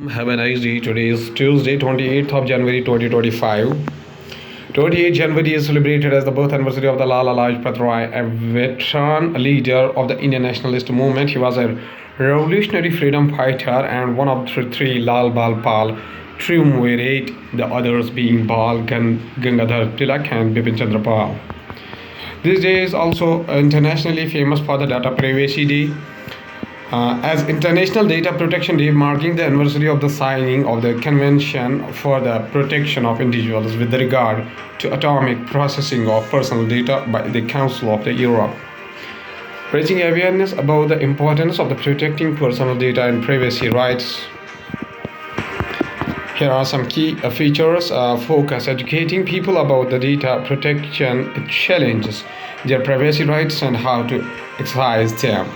Have a nice day. Today is Tuesday, 28th of January 2025. 28th January is celebrated as the birth anniversary of the Lala Lajpat Rai, a veteran leader of the Indian nationalist movement. He was a revolutionary freedom fighter and one of the three Lal Bal Pal triumvirate, the others being Bal Gangadhar Tilak and Bipin Chandra Pal. This day is also internationally famous for the Data Privacy Day. As International Data Protection Day, marking the anniversary of the signing of the Convention for the Protection of Individuals with regard to atomic processing of personal data by the Council of Europe. Raising awareness about the importance of the protecting personal data and privacy rights. Here are some key features. Focus educating people about the data protection challenges, their privacy rights, and how to exercise them.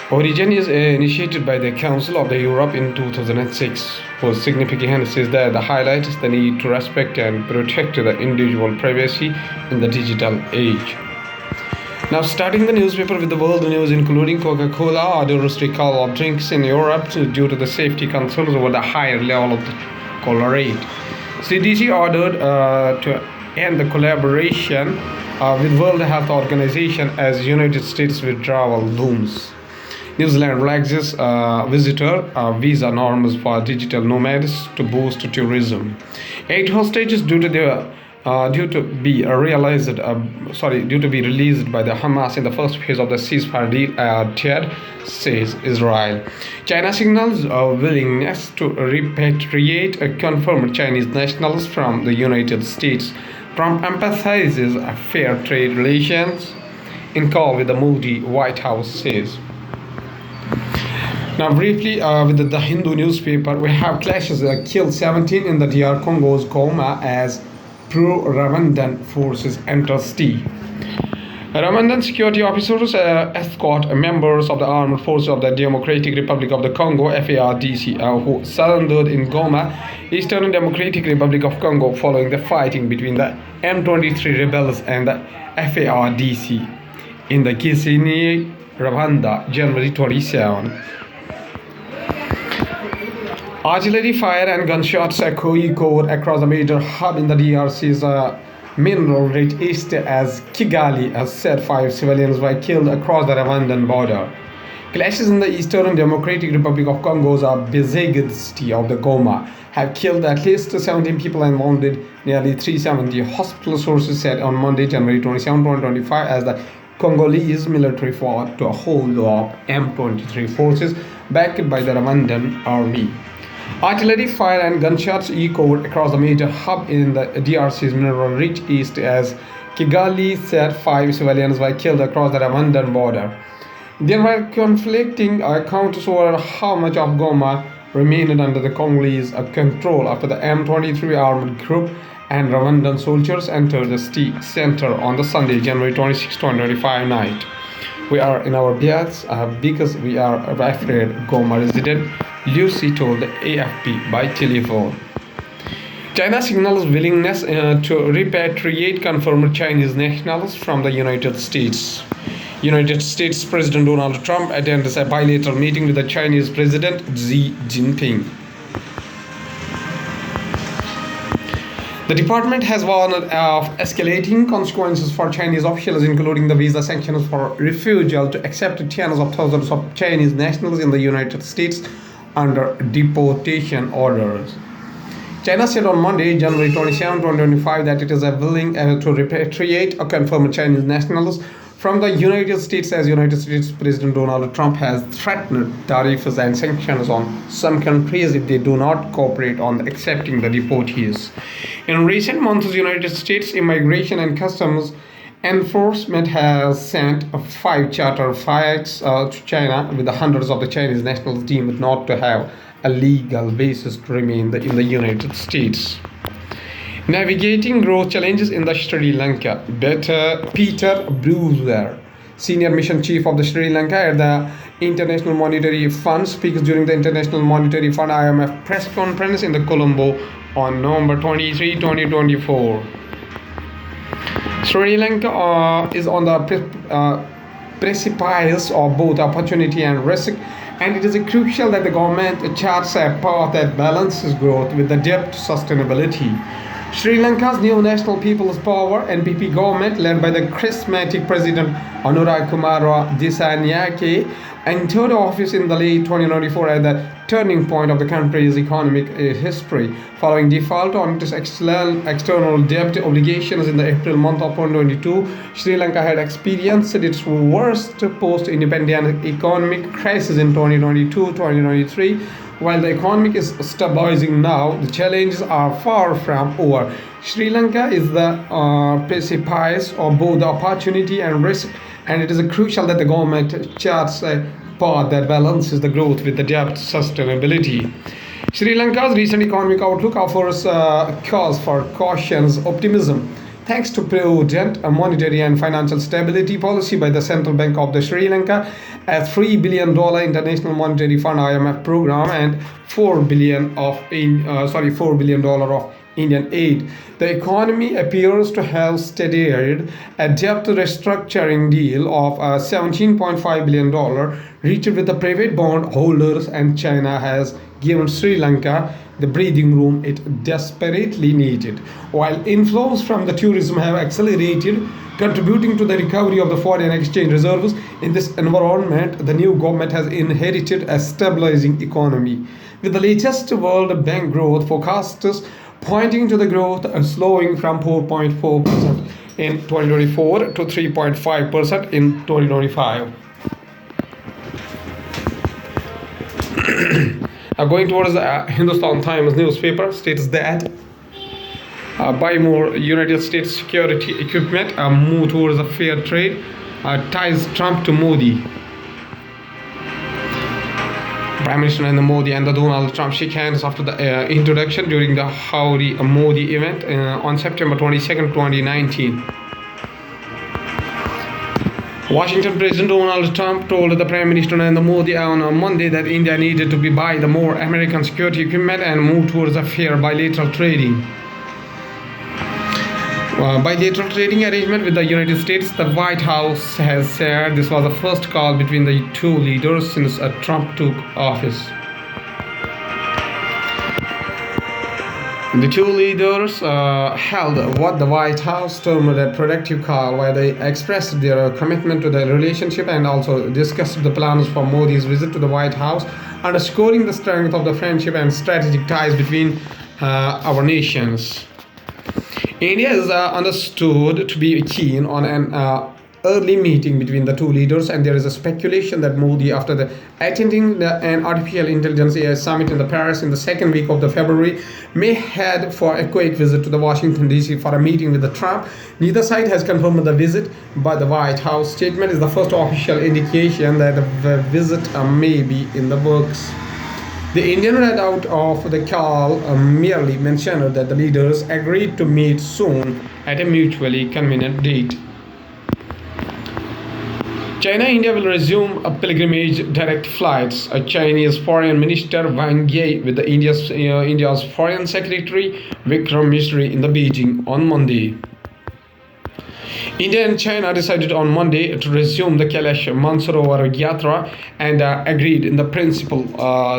Origin is initiated by the Council of Europe in 2006. Whose significance is that the highlights the need to respect and protect the individual privacy in the digital age. Now, starting the newspaper with the world news, including Coca-Cola orders recall of drinks in Europe due to the safety concerns over the higher level of the cola rate. CDC ordered to end the collaboration with World Health Organization as United States withdrawal looms. New Zealand relaxes visitor visa norms for digital nomads to boost tourism. 8 hostages due to be released by the Hamas in the first phase of the ceasefire deal dead, says Israel. China signals a willingness to repatriate confirmed Chinese nationals from the United States. Trump emphasizes fair trade relations in call with the Moody White House says. Now, briefly, with the Hindu newspaper, we have clashes killed 17 in the DR Congo's Goma as pro-Rwandan forces enter city. Rwandan security officers escort members of the armed forces of the Democratic Republic of the Congo (FARDC) who surrendered in Goma, Eastern Democratic Republic of Congo, following the fighting between the M23 rebels and the FARDC in the Gisenyi, Rwanda, January 27. Artillery fire and gunshots echoed across the major hub in the DRC's mineral-rich east as Kigali has said 5 civilians were killed across the Rwandan border. Clashes in the Eastern Democratic Republic of Congo's besieged city of the Goma have killed at least 17 people and wounded nearly 370, hospital sources said on Monday, January 27, 2025, as the Congolese military fought to hold off M23 forces backed by the Rwandan army. Artillery fire and gunshots echoed across the major hub in the DRC's mineral-rich east as Kigali said 5 civilians were killed across the Rwandan border. There were conflicting accounts over how much of Goma remained under the Congolese control after the M23 armed group and Rwandan soldiers entered the city center on the Sunday, January 26, 2025 night. We are in our beds because we are afraid, Goma resident Lucy told the AFP by telephone. China signals willingness to repatriate confirmed Chinese nationals from the United States. United States President Donald Trump attends a bilateral meeting with the Chinese President Xi Jinping. The department has warned of escalating consequences for Chinese officials, including the visa sanctions for refusal to accept tens of thousands of Chinese nationals in the United States under deportation orders. China said on Monday, January 27, 2025, that it is willing to repatriate confirmed Chinese nationals from the United States as United States President Donald Trump has threatened tariffs and sanctions on some countries if they do not cooperate on accepting the deportees. In recent months, United States Immigration and Customs Enforcement has sent 5 charter flights to China with hundreds of the Chinese nationals deemed not to have a legal basis to remain in the United States. Navigating growth challenges in the Sri Lanka. Peter Bruiser, senior mission chief of the Sri Lanka at the International Monetary Fund, speaks during the International Monetary Fund IMF press conference in the Colombo on November 23, 2024. Sri Lanka is on the precipice of both opportunity and risk and it is crucial that the government charts a path that balances growth with the debt sustainability. Sri Lanka's new National People's Power (NPP) government, led by the charismatic President Anurag Kumara Dissanayake, entered office in the late 2024 at the turning point of the country's economic history. Following default on its external debt obligations in the April month of 2022, Sri Lanka had experienced its worst post-independent economic crisis in 2022-2023. While the economy is stabilizing now, the challenges are far from over. Sri Lanka is the precipice of both opportunity and risk, and it is crucial that the government charts a path that balances the growth with the debt sustainability. Sri Lanka's recent economic outlook offers cause for cautious optimism. Thanks to prudent monetary and financial stability policy by the Central Bank of the Sri Lanka, a $3 billion International Monetary Fund (IMF) program, and $4 billion of Indian aid, the economy appears to have steadied. A debt restructuring deal of $17.5 billion reached with the private bond holders, and China has given Sri Lanka the breathing room it desperately needed. While inflows from the tourism have accelerated, contributing to the recovery of the foreign exchange reserves, in this environment, the new government has inherited a stabilizing economy. With the latest World Bank growth forecasts pointing to the growth slowing from 4.4% in 2024 to 3.5% in 2025. Going towards the Hindustan Times newspaper states that buy more United States security equipment, move towards a fair trade, ties Trump to Modi. Prime Minister Narendra Modi and the Donald Trump shake hands after the introduction during the Howdy Modi event on September 22nd, 2019. Washington President Donald Trump told the Prime Minister Narendra Modi on Monday that India needed to buy the more American security equipment and move towards a fair bilateral trading. Bilateral trading arrangement with the United States, the White House has said this was the first call between the two leaders since Trump took office. The two leaders held what the White House termed a productive call, where they expressed their commitment to the relationship and also discussed the plans for Modi's visit to the White House, underscoring the strength of the friendship and strategic ties between our nations. India is understood to be keen on an early meeting between the two leaders, and there is a speculation that Modi, after attending an artificial intelligence AI summit in Paris in the second week of February, may head for a quick visit to the Washington DC for a meeting with Trump. Neither side has confirmed the visit, but the White House statement is the first official indication that the visit may be in the works. The Indian readout of the call merely mentioned that the leaders agreed to meet soon at a mutually convenient date. China-India will resume pilgrimage direct flights. A Chinese Foreign Minister Wang Yi with India's Foreign Secretary Vikram Misri in Beijing on Monday. India and China decided on Monday to resume the Kailash Mansarovar Yatra and agreed in the principle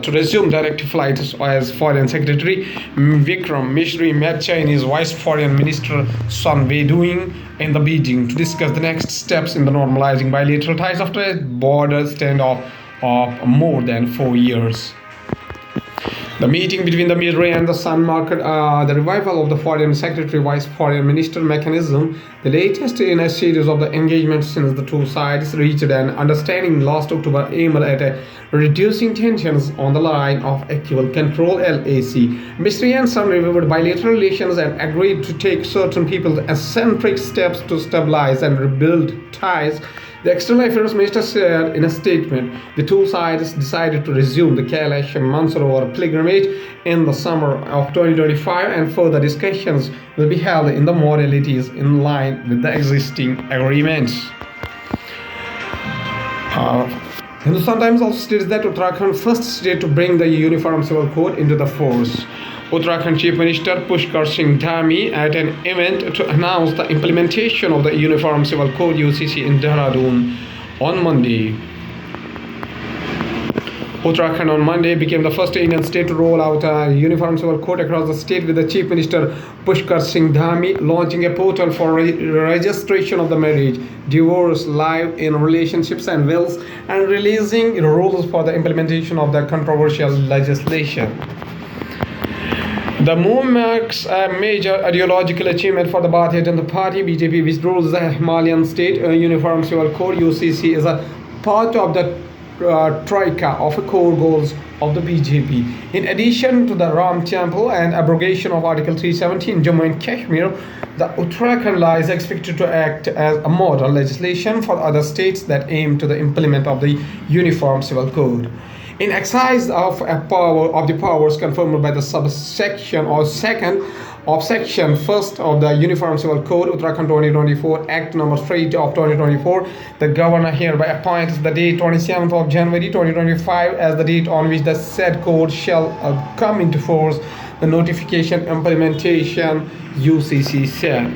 to resume direct flights, as Foreign Secretary Vikram Misri met Chinese Vice Foreign Minister Sun Weidong in Beijing to discuss the next steps in the normalizing bilateral ties after a border standoff of more than 4 years. The meeting between the Misri and the Sun marked the revival of the Foreign Secretary Vice Foreign Minister mechanism, the latest in a series of the engagements since the two sides reached an understanding last October aimed at reducing tensions on the line of equal control (LAC). Misri and Sun reviewed bilateral relations and agreed to take certain people-centric steps to stabilize and rebuild ties. The External Affairs Minister said in a statement, the two sides decided to resume the Kailash Mansarovar pilgrimage in the summer of 2025, and further discussions will be held in the modalities in line with the existing agreements. Hindustan Times also states that Uttarakhand first state to bring the Uniform Civil Code into the force. Uttarakhand Chief Minister Pushkar Singh Dhami at an event to announce the implementation of the Uniform Civil Code (UCC) in Dehradun on Monday. Uttarakhand on Monday became the first Indian state to roll out a uniform civil code across the state, with the Chief Minister Pushkar Singh Dhami launching a portal for registration of the marriage, divorce, live-in relationships and wills, and releasing rules for the implementation of the controversial legislation. The move marks a major ideological achievement for the Bharatiya Janata Party (BJP), which rules the Himalayan State Uniform Civil Code (UCC) is a part of the troika of core goals of the BJP. In addition to the Ram Temple and abrogation of Article 370 in Jammu and Kashmir, the Uttarakhand law is expected to act as a model legislation for other states that aim to the implement of the Uniform Civil Code. In exercise of the powers confirmed by the subsection or second of Section 1st of the Uniform Civil Code, Uttarakhand 2024 Act Number 3 of 2024, the Governor hereby appoints the date 27th of January 2025 as the date on which the said code shall come into force. The notification implementation, UCC said.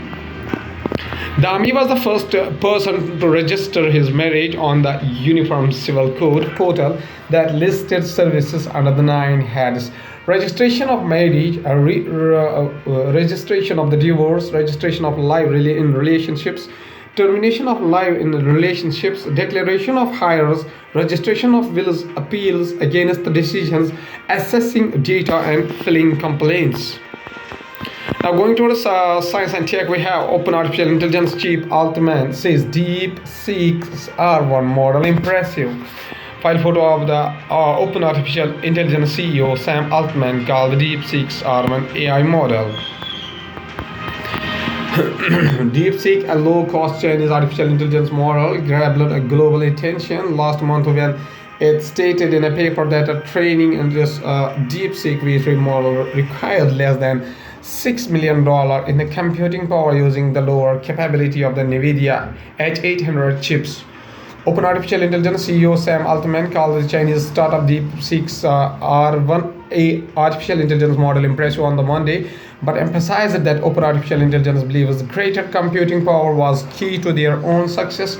Dhami was the first person to register his marriage on the Uniform Civil Code portal that listed services under the 9 heads: registration of marriage, registration of the divorce, registration of live in relationships, termination of live in relationships, declaration of hires, registration of wills, appeals against the decisions, assessing data, and filing complaints. Now going towards science and tech, we have Open Artificial Intelligence Chief Altman says DeepSeek's R1 model impressive. File photo of the Open Artificial Intelligence CEO Sam Altman called the DeepSeek's R1 AI model. DeepSeek, a low-cost Chinese artificial intelligence model, grabbed global attention last month when it stated in a paper that a training in this DeepSeek V3 model required less than $6 million in the computing power using the lower capability of the NVIDIA H800 chips. Open Artificial Intelligence CEO Sam Altman called the Chinese startup DeepSeek's R1A artificial intelligence model impressive on the Monday, but emphasized that Open Artificial Intelligence believes greater computing power was key to their own success.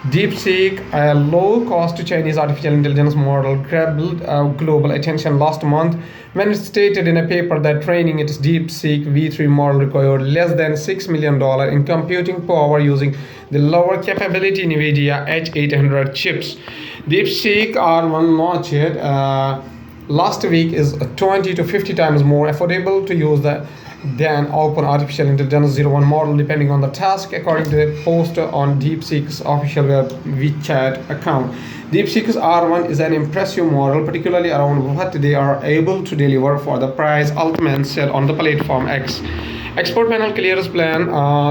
DeepSeek, a low-cost Chinese artificial intelligence model, grabbed global attention last month when it stated in a paper that training its DeepSeek V3 model required less than $6 million in computing power using the lower capability NVIDIA H800 chips. DeepSeek R1 launched last week is 20 to 50 times more affordable to use than Open Artificial Intelligence 01 model, depending on the task, according to a post on DeepSeek's official WeChat account. DeepSeek's R1 is an impressive model, particularly around what they are able to deliver for the price, Altman said on the platform X. Expert panel clears plan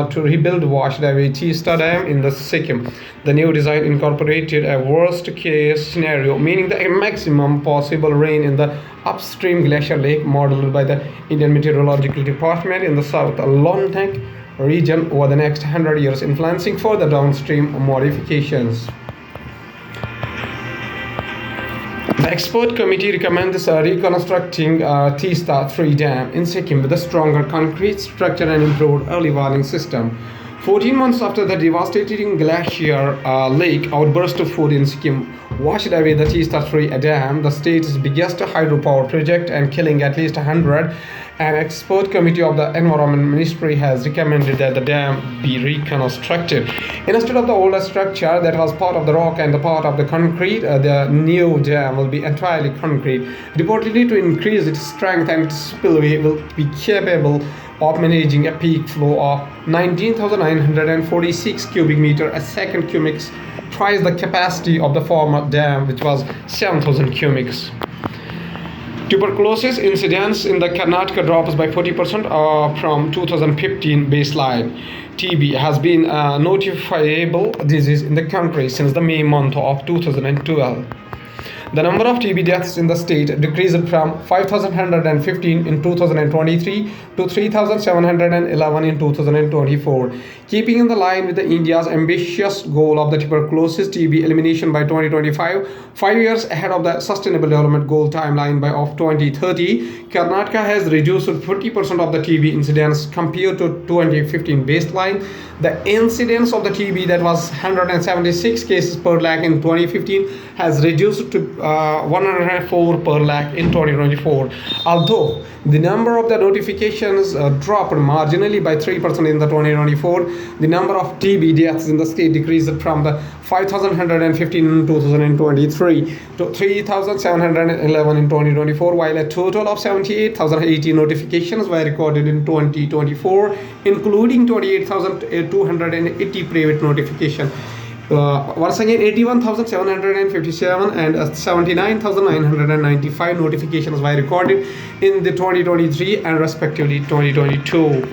to rebuild Washdaway Teesta Dam in the Sikkim. The new design incorporated a worst-case scenario, meaning the maximum possible rain in the upstream glacier lake modeled by the Indian Meteorological Department in the South Atlantic region over the next 100 years, influencing further downstream modifications. The expert committee recommends reconstructing Teesta 3 Dam in Sikkim with a stronger concrete structure and improved early warning system. 14 months after the devastating glacier lake outburst of flood in Sikkim washed away the Teesta 3 Dam, the state's biggest hydropower project, and killing at least 100, an expert committee of the Environment Ministry has recommended that the dam be reconstructed. Instead of the older structure that was part of the rock and the part of the concrete, the new dam will be entirely concrete. Reportedly, to increase its strength and its spillway will be capable of managing a peak flow of 19,946 cubic meters a second, cubics, twice the capacity of the former dam, which was 7,000 cubics. Tuberculosis incidence in the Karnataka drops by 40% from 2015 baseline. TB has been a notifiable disease in the country since the May month of 2012. The number of TB deaths in the state decreased from 5,115 in 2023 to 3,711 in 2024, keeping in the line with India's ambitious goal of the tuberculosis TB elimination by 2025, 5 years ahead of the Sustainable Development Goal timeline of 2030. Karnataka has reduced 40% of the TB incidence compared to 2015 baseline. The incidence of the TB that was 176 cases per lakh in 2015 has reduced to 104 per lakh in 2024. Although the number of the notifications dropped marginally by 3% in the 2024, the number of TB deaths in the state decreased from the 5,115 in 2023 to 3,711 in 2024, while a total of 78,080 notifications were recorded in 2024, including 28,280 private notifications. Once again, 81,757 and 79,995 notifications were recorded in the 2023 and respectively 2022.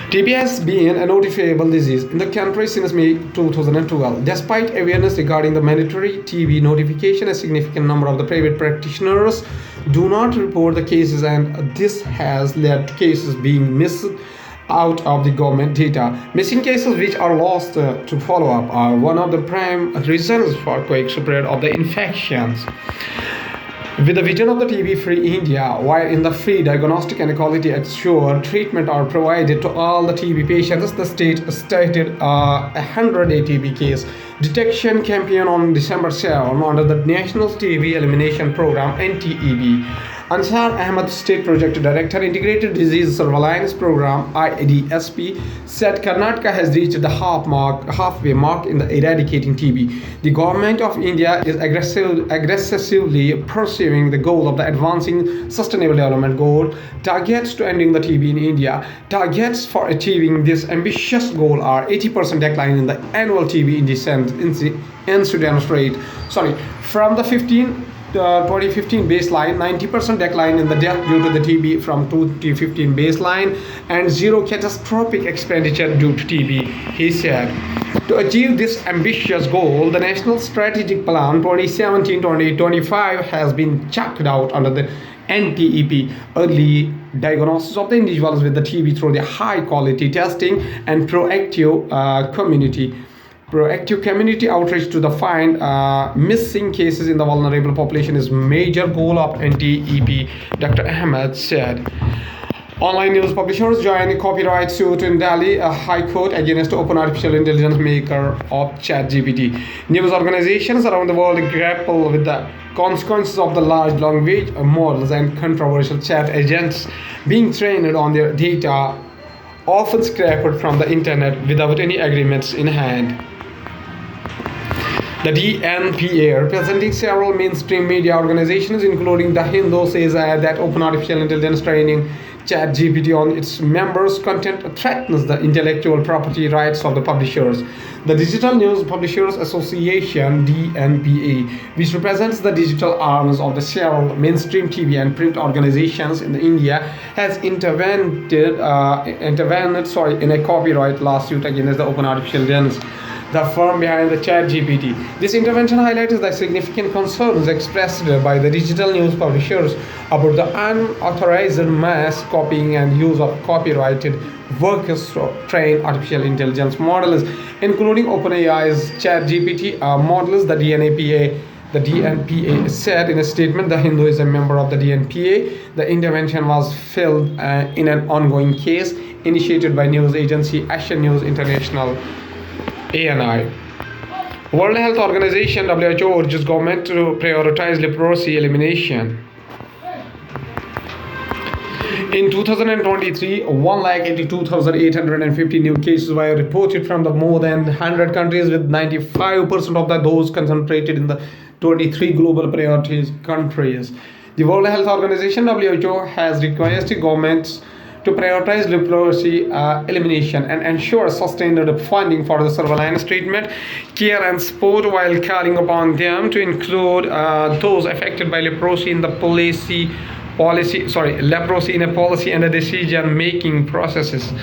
TB has been a notifiable disease in the country since May 2012. Despite awareness regarding the mandatory TB notification, a significant number of the private practitioners do not report the cases, and this has led to cases being missed out of the government data. Missing cases which are lost to follow-up are one of the prime reasons for quick spread of the infections. With the vision of the TB-free India, while in the free diagnostic and quality assured treatment are provided to all the TB patients, the state started a 100-day TB case detection campaign on December 7 under the National TB Elimination Program (NTEB). Ansar Ahmed, State Project Director, Integrated Disease Surveillance Program (IDSP), said Karnataka has reached the halfway mark in the eradicating TB. The government of India is aggressively pursuing the goal of the Advancing Sustainable Development Goal targets to ending the TB in India. Targets for achieving this ambitious goal are 80% decline in the annual TB incidence rate. From the 2015 baseline, 90% decline in the death due to the TB from 2015 baseline, and zero catastrophic expenditure due to TB, he said. To achieve this ambitious goal, the National Strategic Plan 2017-2025 has been checked out under the NTEP, early diagnosis of the individuals with the TB through the high quality testing and proactive community outreach to the find missing cases in the vulnerable population is major goal of NTEP, Dr. Ahmed said. Online news publishers join a copyright suit in Delhi High Court against open artificial intelligence maker of ChatGPT. News organizations around the world grapple with the consequences of the large language models and controversial chat agents being trained on their data, often scraped from the internet without any agreements in hand. The DNPA, representing several mainstream media organizations, including The Hindu, says that open artificial intelligence training ChatGPT on its members' content threatens the intellectual property rights of the publishers. The Digital News Publishers Association (DNPA), which represents the digital arms of the several mainstream TV and print organizations in India, has intervened in a copyright lawsuit against the open artificial intelligence, the firm behind the ChatGPT. This intervention highlights the significant concerns expressed by the digital news publishers about the unauthorized mass copying and use of copyrighted works to train artificial intelligence models, including OpenAI's ChatGPT models. The DNPA said in a statement. The Hindu is a member of the DNPA. The intervention was filed in an ongoing case initiated by news agency Asian News International (ANI). World Health Organization (WHO) urges government to prioritize leprosy elimination. In 2023, 182,850 new cases were reported from the more than 100 countries, with 95% of those concentrated in the 23 global priority countries. The World Health Organization (WHO) has requested governments to prioritize leprosy elimination and ensure sustained funding for the surveillance, treatment, care, and support, while calling upon them to include those affected by leprosy in the leprosy in a policy and a decision-making processes.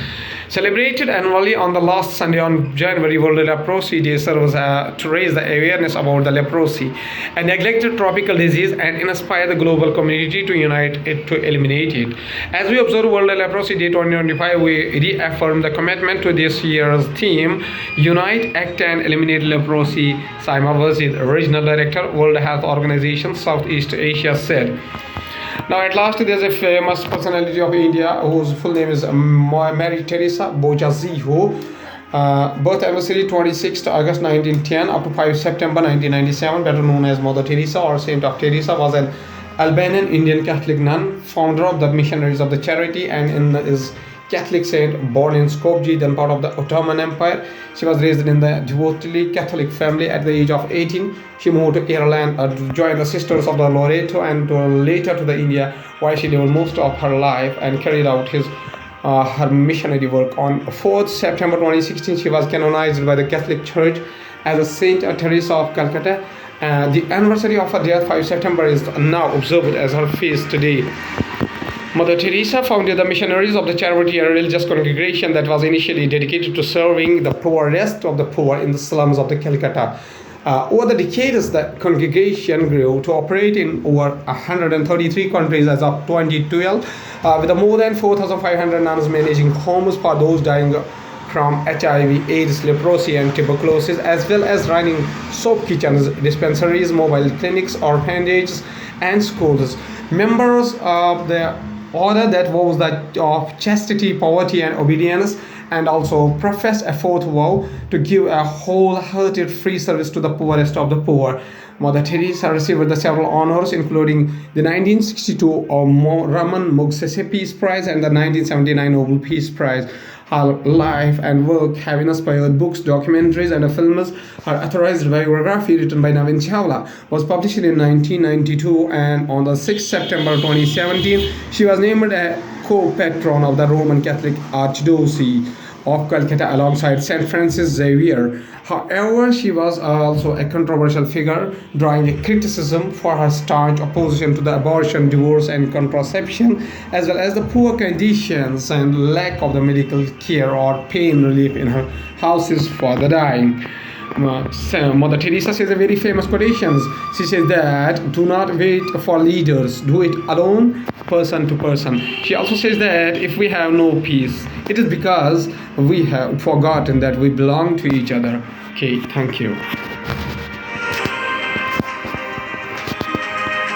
Celebrated annually on the last Sunday on January, World Leprosy Day serves to raise the awareness about the leprosy, a neglected tropical disease, and inspire the global community to unite it to eliminate it. As we observe World Leprosy Day 2025, we reaffirm the commitment to this year's theme, Unite, Act, and Eliminate Leprosy. Saima Wazid, Regional Director, World Health Organization, Southeast Asia, said. Now, at last, there's a famous personality of India whose full name is Mary Teresa Bojaziho. Birth anniversary 26th August 1910 up to 5 September 1997, better known as Mother Teresa or Saint of Teresa, was an Albanian Indian Catholic nun, founder of the Missionaries of the Charity, and is Catholic saint born in Skopje, then part of the Ottoman Empire. She was raised in the devotedly Catholic family. At the age of 18, she moved to Ireland to join the Sisters of the Loreto and later to the India, where she lived most of her life and carried out her missionary work. On 4th September 2016, she was canonized by the Catholic Church as a Saint Teresa of Calcutta. The anniversary of her death, 5 September, is now observed as her feast day. Mother Teresa founded the Missionaries of the Charity, a religious congregation that was initially dedicated to serving the poorest of the poor in the slums of the Calcutta. Over the decades, the congregation grew to operate in over 133 countries as of 2012, with more than 4,500 nuns managing homes for those dying from HIV, AIDS, leprosy, and tuberculosis, as well as running soap kitchens, dispensaries, mobile clinics, orphanages, and schools. Members of the order that vows that of chastity, poverty, and obedience, and also professed a fourth vow to give a wholehearted free service to the poorest of the poor. Mother Teresa received the several honors, including the 1962 Ramon Magsaysay Peace Prize and the 1979 Nobel Peace Prize. Her life and work have inspired books, documentaries, and films. Her authorized biography, written by Navin Chawla, was published in 1992, and on the 6th September 2017, she was named a co-patron of the Roman Catholic Archdiocese of Calcutta alongside Saint Francis Xavier. However, she was also a controversial figure, drawing criticism for her staunch opposition to the abortion, divorce, and contraception, as well as the poor conditions and lack of the medical care or pain relief in her houses for the dying. Mother Teresa says a very famous quotation. She says that do not wait for leaders, do it alone, person to person. She also says that if we have no peace, it is because we have forgotten that we belong to each other. Okay, thank you.